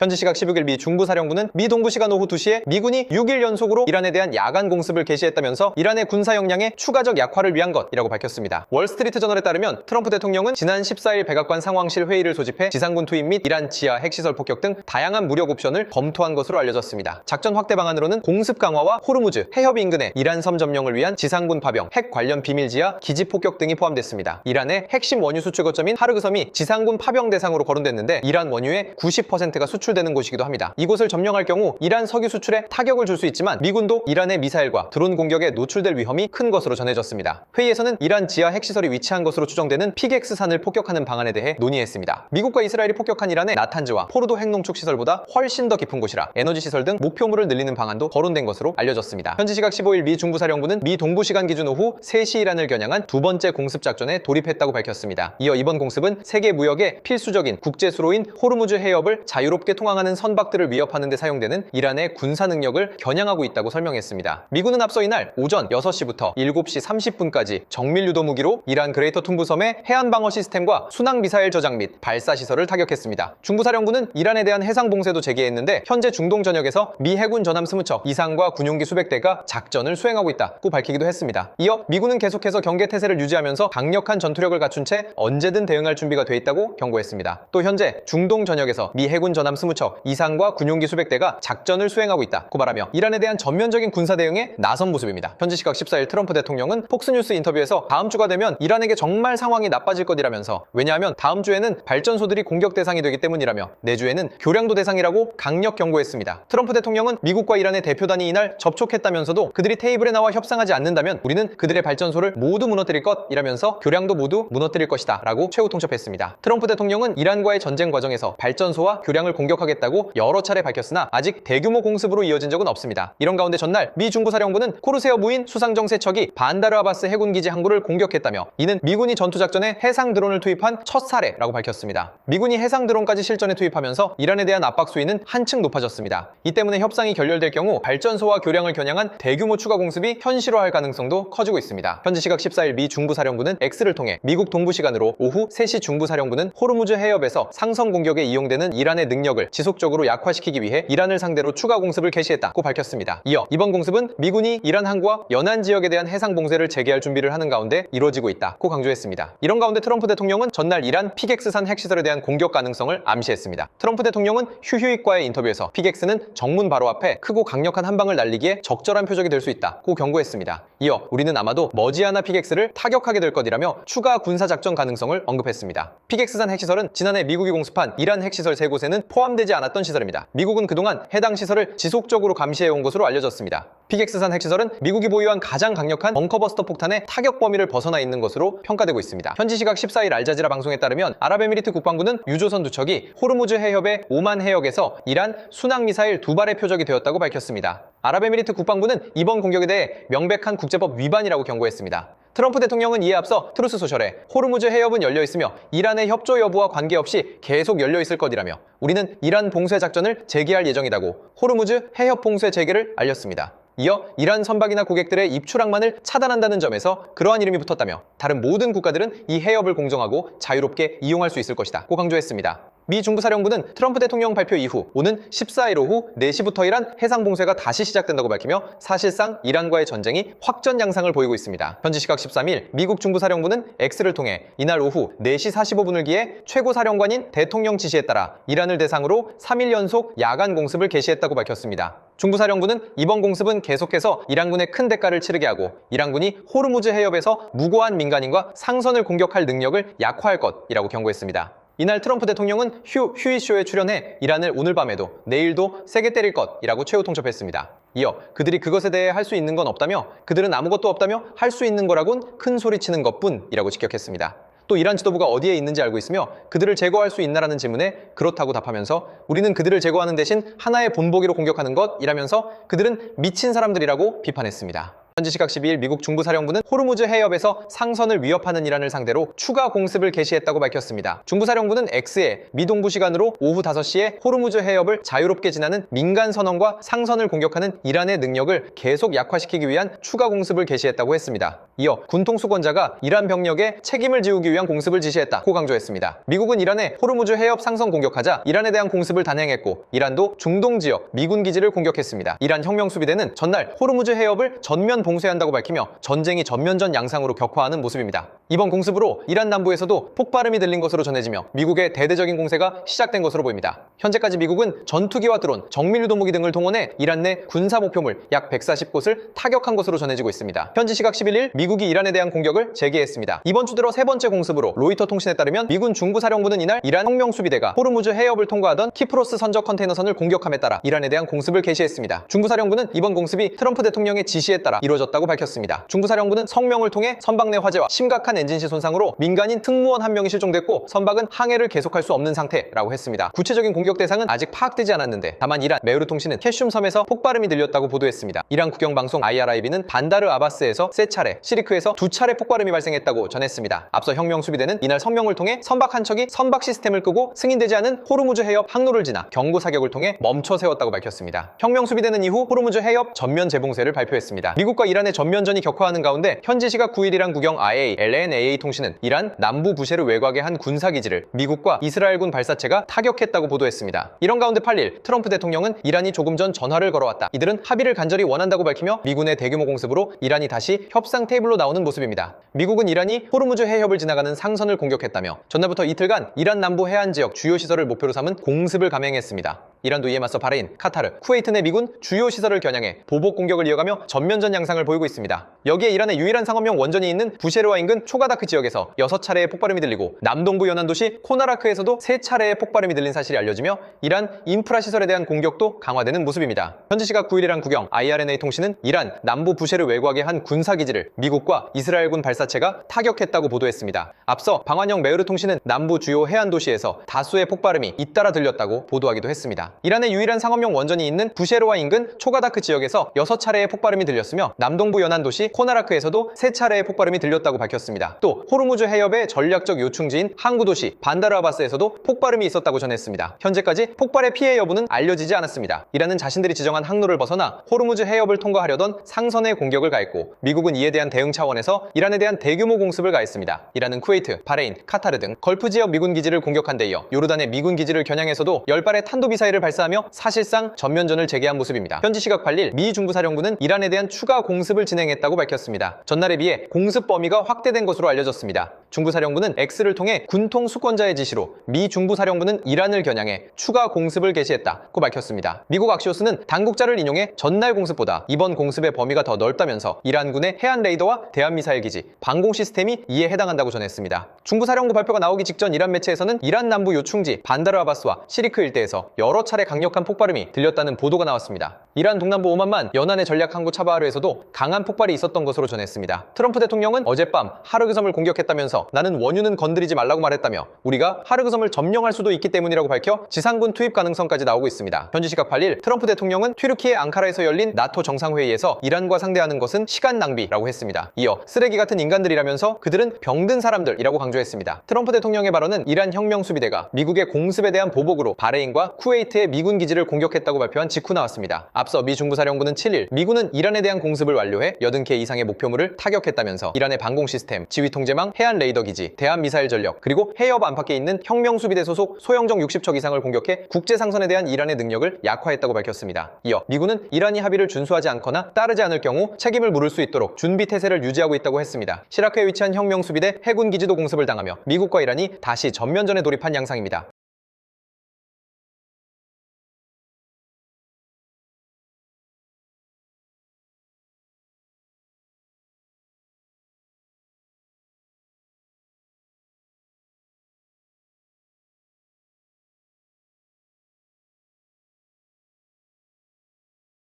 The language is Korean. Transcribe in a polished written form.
현지 시각 16일 미 중부사령부는 미 동부 시간 오후 2시에 미군이 6일 연속으로 이란에 대한 야간 공습을 개시했다면서 이란의 군사 역량의 추가적 약화를 위한 것이라고 밝혔습니다. 월스트리트 저널에 따르면 트럼프 대통령은 지난 14일 백악관 상황실 회의를 소집해 지상군 투입 및 이란 지하 핵시설 폭격 등 다양한 무력 옵션을 검토한 것으로 알려졌습니다. 작전 확대 방안으로는 공습 강화와 호르무즈, 해협 인근의 이란 섬 점령을 위한 지상군 파병, 핵 관련 비밀 지하 기지 폭격 등이 포함됐습니다. 이란의 핵심 원유 수출 거점인 하르그섬이 지상군 파병 대상으로 거론됐는데 이란 원유의 90%가 수출되는 곳이기도 합니다. 이곳을 점령할 경우 이란 석유 수출에 타격을 줄 수 있지만 미군도 이란의 미사일과 드론 공격에 노출될 위험이 큰 것으로 전해졌습니다. 회의에서는 이란 지하 핵시설이 위치한 것으로 추정되는 피객스산을 폭격하는 방안에 대해 논의했습니다. 미국과 이스라엘이 폭격한 이란의 나탄즈와 포르도 핵농축 시설보다 훨씬 더 깊은 곳이라 에너지 시설 등 목표물을 늘리는 방안도 거론된 것으로 알려졌습니다. 현지 시각 15일 미 중부사령부는 미 동부 시간 기준 오후 3시 이란을 겨냥한 두 번째 공습 작전에 돌입했다고 밝혔습니다. 이어 이번 공습은 세계 무역의 필수적인 국제 수로인 호르무즈 해협을 자유롭게 통항하는 선박들을 위협하는 데 사용되는 이란의 군사 능력을 겨냥하고 있다고 설명했습니다. 미군은 앞서 이날 오전 6시부터 7시 30분까지 정밀 유도 무기로 이란 그레이터 툰부섬의 해안 방어 시스템과 순항 미사일 저장 및 발사 시설을 타격했습니다. 중부사령부는 이란에 대한 해상 봉쇄도 제기했는데 현재 중동 전역에서 미 해군 전함 20척, 이상과 군용기 수백 대가 작전을 수행하고 있다고 밝히기도 했습니다. 이어 미군은 계속해서 경계 태세를 유지하면서 강력한 전투력을 갖춘 채 언제든 대응할 준비가 돼 있다고 경고했습니다. 또 현재 중동 전역에서 미 해군 전함 20척, 이상과 군용기 수백 대가 작전을 수행하고 있다고 말하며 이란에 대한 전면적인 군사 대응에 나선 모습입니다. 현지 시각 14일 트럼프 대통령은 폭스뉴스 인터뷰에서 다음 주가 되면 이란에게 정말 상황이 나빠질 것이라면서 왜냐하면 다음 주에는 발전소들이 공격 대상이 되기 때문이라며 내주에는 교량도 대상이라고 강력 경고했습니다. 트럼프 대통령은 미국과 이란의 대표단이 이날 접촉했다면서도 그들이 테이블에 나와 협상하지 않는다면 우리는 그들의 발전소를 모두 무너뜨릴 것이라면서 교량도 모두 무너뜨릴 것이다 라고 최후 통첩했습니다. 트럼프 대통령은 이란과의 전쟁 과정에서 발전소와 교량을 공격하겠다고 여러 차례 밝혔으나 아직 대규모 공습으로 이어진 적은 없습니다. 이런 가운데 전날 미 중부사령부는 코르세어 무인 수상정 세척이 반다르 아바스 해군기지 항구를 공격했다며 이는 미군이 전투작전에 해상 드론을 투입한 첫 사례라고 밝혔습니다. 미군이 해상 드론까지 실전에 투입하면서 이란에 대한 압박 수위는 한층 높아졌습니다. 이 때문에 협상이 결렬될 경우 발전소와 교량을 겨냥한 대규모 추가 공습이 현실화할 가능성도 커지고 있습니다. 현지 시각 14일 미 중부사령부는 X를 통해 미국 동부 시간으로 오후 3시 중부사령부는 호르무즈 해협에서 상선 공격에 이용되는 이란의 능력을 지속적으로 약화시키기 위해 이란을 상대로 추가 공습을 개시했다고 밝혔습니다. 이어 이번 공습은 미군이 이란 항구와 연안 지역에 대한 해상 봉쇄를 재개할 준비를 하는 가운데 이루어지고 있다고 강조했습니다. 이런 가운데 트럼프 대통령은 전날 이란 피객스산 핵시설에 대한 공격 가능성을 암시했습니다. 트럼프 대통령은 휴휴익과의 인터뷰에서 피객스는 정문 바로 앞에 크고 강력한 한 방을 날리기에 적절한 표적이 될 수 있다고 경고했습니다. 이어 우리는 아마도 머지않아 피객스를 타격하게 될 것이라며 추가 군사작전 가능성을 언급했습니다. 피객스산 핵시설은 지난해 미국이 공습한 이란 핵시설 3곳에는 포함되지 않았던 시설입니다. 미국은 그동안 해당 시설을 지속적으로 감시해온 것으로 알려졌습니다. 피객스산 핵시설은 미국이 보유한 가장 강력한 벙커버스터 폭탄의 타격 범위를 벗어나 있는 것으로 평가되고 있습니다. 현지 시각 14일 알자지라 방송에 따르면 아랍에미리트 국방부는 유조선 2척이 호르무즈 해협의 오만 해역에서 이란 순항미사일 2발의 표적이 되었다고 밝혔습니다. 아랍에미리트 국방부는 이번 공격에 대해 명백한 국제법 위반이라고 경고했습니다. 트럼프 대통령은 이에 앞서 트루스 소셜에 호르무즈 해협은 열려있으며 이란의 협조 여부와 관계없이 계속 열려있을 것이라며 우리는 이란 봉쇄 작전을 재개할 예정이라고 호르무즈 해협 봉쇄 재개를 알렸습니다. 이어 이란 선박이나 고객들의 입출항만을 차단한다는 점에서 그러한 이름이 붙었다며 다른 모든 국가들은 이 해협을 공정하고 자유롭게 이용할 수 있을 것이다 고 강조했습니다. 미 중부사령부는 트럼프 대통령 발표 이후 오는 14일 오후 4시부터 이란 해상 봉쇄가 다시 시작된다고 밝히며 사실상 이란과의 전쟁이 확전 양상을 보이고 있습니다. 현지 시각 13일 미국 중부사령부는 X를 통해 이날 오후 4시 45분을 기해 최고사령관인 대통령 지시에 따라 이란을 대상으로 3일 연속 야간 공습을 개시했다고 밝혔습니다. 중부사령부는 이번 공습은 계속해서 이란군의 큰 대가를 치르게 하고 이란군이 호르무즈 해협에서 무고한 민간인과 상선을 공격할 능력을 약화할 것이라고 경고했습니다. 이날 트럼프 대통령은 휴이쇼에 출연해 이란을 오늘 밤에도 내일도 세게 때릴 것이라고 최후 통첩했습니다. 이어 그들이 그것에 대해 할 수 있는 건 없다며 그들은 아무것도 없다며 할 수 있는 거라곤 큰 소리치는 것뿐이라고 직격했습니다. 또 이란 지도부가 어디에 있는지 알고 있으며 그들을 제거할 수 있나라는 질문에 그렇다고 답하면서 우리는 그들을 제거하는 대신 하나의 본보기로 공격하는 것이라면서 그들은 미친 사람들이라고 비판했습니다. 현지 시각 12일 미국 중부사령부는 호르무즈 해협에서 상선을 위협하는 이란을 상대로 추가 공습을 개시했다고 밝혔습니다. 중부사령부는 X에 미 동부 시간으로 오후 5시에 호르무즈 해협을 자유롭게 지나는 민간 선원과 상선을 공격하는 이란의 능력을 계속 약화시키기 위한 추가 공습을 개시했다고 했습니다. 이어 군통수권자가 이란 병력에 책임을 지우기 위한 공습을 지시했다고 강조했습니다. 미국은 이란의 호르무즈 해협 상선 공격하자 이란에 대한 공습을 단행했고 이란도 중동 지역 미군 기지를 공격했습니다. 이란 혁명수비대는 전날 호르무즈 해협을 전면 봉쇄한다고 밝히며 전쟁이 전면전 양상으로 격화하는 모습입니다. 이번 공습으로 이란 남부에서도 폭발음이 들린 것으로 전해지며 미국의 대대적인 공세가 시작된 것으로 보입니다. 현재까지 미국은 전투기와 드론, 정밀유도무기 등을 동원해 이란 내 군사 목표물 약 140곳을 타격한 것으로 전해지고 있습니다. 현지 시각 11일 미국이 이란에 대한 공격을 재개했습니다. 이번 주 들어 세 번째 공습으로 로이터 통신에 따르면 미군 중부사령부는 이날 이란 혁명수비대가 호르무즈 해협을 통과하던 키프로스 선적 컨테이너선을 공격함에 따라 이란에 대한 공습을 개시했습니다. 중부사령부는 이번 공습이 트럼프 대통령의 지시에 따라 이루어졌다고 밝혔습니다. 중부사령부는 성명을 통해 선박 내 화재와 심각한 엔진실 손상으로 민간인 특무원 한 명이 실종됐고 선박은 항해를 계속할 수 없는 상태라고 했습니다. 구체적인 공격 대상은 아직 파악되지 않았는데 다만 이란 메우르 통신은 캐슘 섬에서 폭발음이 들렸다고 보도했습니다. 이란 국영방송 IRIB는 반다르 아바스에서 3차례, 시리크에서 2차례 폭발음이 발생했다고 전했습니다. 앞서 혁명수비대는 이날 성명을 통해 선박 한 척이 선박 시스템을 끄고 승인되지 않은 호르무즈 해협 항로를 지나 경고 사격을 통해 멈춰 세웠다고 밝혔습니다. 혁명수비대는 이후 호르무즈 해협 전면 재봉쇄를 발표했습니다. 미국과 이란의 전면전이 격화하는 가운데 현지 시각 9일 이란 국영 RA, LNAA 통신은 이란 남부 부셰르 외곽의 한 군사기지를 미국과 이스라엘군 발사체가 타격했다고 보도했습니다. 이런 가운데 8일 트럼프 대통령은 이란이 조금 전 전화를 걸어왔다. 이들은 합의를 간절히 원한다고 밝히며 미군의 대규모 공습으로 이란이 다시 협상 테이블로 나오는 모습입니다. 미국은 이란이 호르무즈 해협을 지나가는 상선을 공격했다며 전날부터 이틀간 이란 남부 해안 지역 주요 시설을 목표로 삼은 공습을 감행했습니다. 이란도 이에 맞서 바레인, 카타르, 쿠웨이트 내 미군 주요 시설을 겨냥해 보복 공격을 이어가며 전면전 양상을 보이고 있습니다. 여기에 이란의 유일한 상업용 원전이 있는 부셰르와 인근 초가다크 지역에서 6차례의 폭발음이 들리고 남동부 연안 도시 코나라크에서도 3차례의 폭발음이 들린 사실이 알려지며 이란 인프라 시설에 대한 공격도 강화되는 모습입니다. 현지 시각 9일 이란 국영 IRNA 통신은 이란 남부 부셰르 외곽의 한 군사기지를 미국과 이스라엘군 발사체가 타격했다고 보도했습니다. 앞서 방환영 메으르 통신은 남부 주요 해안 도시에서 다수의 폭발음이 잇따라 들렸다고 보도하기도 했습니다. 이란의 유일한 상업용 원전이 있는 부셰르와 인근 초가다크 지역에서 6차례의 폭발음이 들렸으며 남동부 연안 도시 코나라크에서도 3차례의 폭발음이 들렸다고 밝혔습니다. 또 호르무즈 해협의 전략적 요충지인 항구 도시 반다르 아바스에서도 폭발음이 있었다고 전했습니다. 현재까지 폭발의 피해 여부는 알려지지 않았습니다. 이란은 자신들이 지정한 항로를 벗어나 호르무즈 해협을 통과하려던 상선에 공격을 가했고 미국은 이에 대한 대응 차원에서 이란에 대한 대규모 공습을 가했습니다. 이란은 쿠웨이트, 바레인, 카타르 등 걸프 지역 미군 기지를 공격한 데 이어 요르단의 미군 기지를 겨냥해서도 10발의 탄도미사일을 발사하며 사실상 전면전을 재개한 모습입니다. 현지 시각 8일 미 중부사령부는 이란에 대한 추가 공습을 진행했다고 밝혔습니다. 전날에 비해 공습 범위가 확대된 것으로 알려졌습니다. 중부사령부는 X를 통해 군통수권자의 지시로 미 중부사령부는 이란을 겨냥해 추가 공습을 개시했다고 밝혔습니다. 미국 악시오스는 당국자를 인용해 전날 공습보다 이번 공습의 범위가 더 넓다면서 이란군의 해안 레이더와 대한미사일 기지, 방공 시스템이 이에 해당한다고 전했습니다. 중부사령부 발표가 나오기 직전 이란 매체에서는 이란 남부 요충지 반다르 아바스와 시리크 일대에서 여러 차례 강력한 폭발음이 들렸다는 보도가 나왔습니다. 이란 동남부 오만만 연안의 전략항구 차바하르에서도 강한 폭발이 있었던 것으로 전했습니다. 트럼프 대통령은 어젯밤 하르그 섬을 공격했다면서 나는 원유는 건드리지 말라고 말했다며 우리가 하르그 섬을 점령할 수도 있기 때문이라고 밝혀 지상군 투입 가능성까지 나오고 있습니다. 현지 시각 8일 트럼프 대통령은 튀르키예 앙카라에서 열린 나토 정상회의에서 이란과 상대하는 것은 시간 낭비라고 했습니다. 이어 쓰레기 같은 인간들이라면서 그들은 병든 사람들이라고 강조했습니다. 트럼프 대통령의 발언은 이란 혁명수비대가 미국의 공습에 대한 보복으로 바레인과 쿠웨이트의 미군 기지를 공격했다고 발표한 직후 나왔습니다. 앞서 미 중부사령부는 7일 미군은 이란에 대한 공습을 완료해 80개 이상의 목표물을 타격했다면서 이란의 방공 시스템, 지휘통제망, 해안 레이더 기지, 대한미사일 전력, 그리고 해협 안팎에 있는 혁명수비대 소속 소형정 60척 이상을 공격해 국제상선에 대한 이란의 능력을 약화했다고 밝혔습니다. 이어 미군은 이란이 합의를 준수하지 않거나 따르지 않을 경우 책임을 물을 수 있도록 준비태세를 유지하고 있다고 했습니다. 시라크에 위치한 혁명수비대 해군 기지도 공습을 당하며 미국과 이란이 다시 전면전에 돌입한 양상입니다.